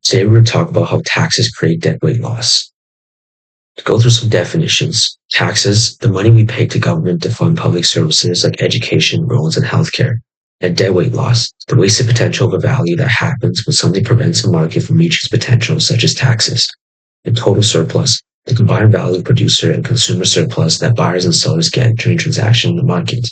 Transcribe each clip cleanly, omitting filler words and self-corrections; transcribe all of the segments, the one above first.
Today we're going to talk about how taxes create deadweight loss. To go through some definitions, taxes, the money we pay to government to fund public services like education, roads, and healthcare. And deadweight loss, the wasted potential of a value that happens when something prevents a market from reaching its potential, such as taxes. And total surplus, the combined value of producer and consumer surplus that buyers and sellers get during transaction in the market.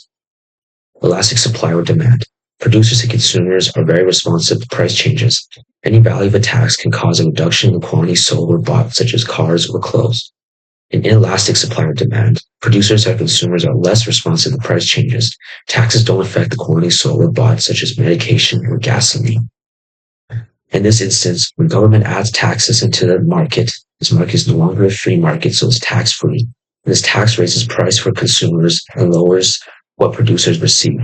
Elastic supply or demand. Producers and consumers are very responsive to price changes. Any value of a tax can cause a reduction in the quantity sold or bought, such as cars or clothes. In inelastic supply or demand, producers and consumers are less responsive to price changes. Taxes don't affect the quantity sold or bought, such as medication or gasoline. In this instance, when government adds taxes into the market, this market is no longer a free market, so it's tax-free. This tax raises price for consumers and lowers what producers receive.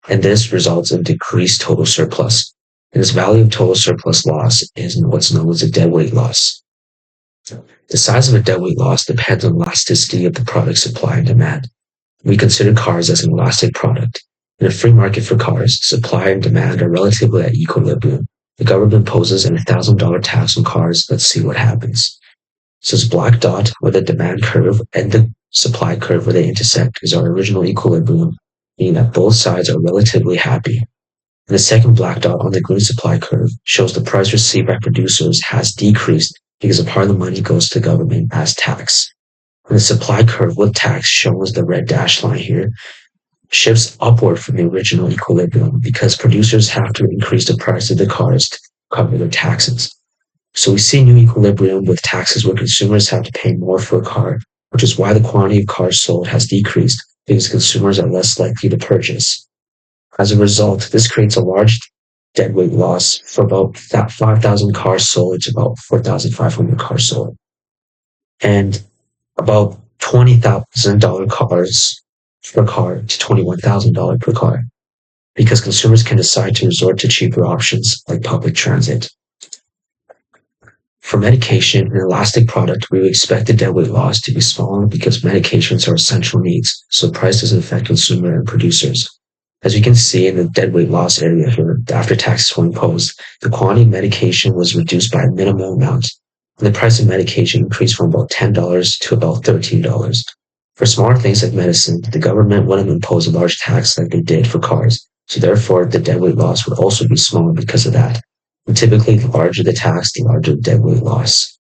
And this results in decreased total surplus. And this value of total surplus loss is what's known as a deadweight loss. The size of a deadweight loss depends on elasticity of the product supply and demand. We consider cars as an elastic product. In a free market for cars, supply and demand are relatively at equilibrium. The government imposes an $1,000 tax on cars. Let's see what happens. So this black dot where the demand curve and the supply curve where they intersect is our original equilibrium, meaning that both sides are relatively happy. And the second black dot on the green supply curve shows the price received by producers has decreased because a part of the money goes to government as tax. And the supply curve with tax, shown as the red dashed line here, shifts upward from the original equilibrium because producers have to increase the price of the cars to cover their taxes. So we see new equilibrium with taxes where consumers have to pay more for a car, which is why the quantity of cars sold has decreased because consumers are less likely to purchase. As a result, this creates a large deadweight loss for about 5,000 cars sold to about 4,500 cars sold. And about $20,000 cars per car to $21,000 per car because consumers can decide to resort to cheaper options like public transit. For medication, an elastic product, we would expect the deadweight loss to be smaller because medications are essential needs, so price doesn't affect consumer and producers. As you can see in the deadweight loss area here, after taxes were imposed, the quantity of medication was reduced by a minimal amount, and the price of medication increased from about $10 to about $13. For smaller things like medicine, the government wouldn't impose a large tax like they did for cars, so therefore the deadweight loss would also be smaller because of that. And typically, the larger the tax, the larger the deadweight loss.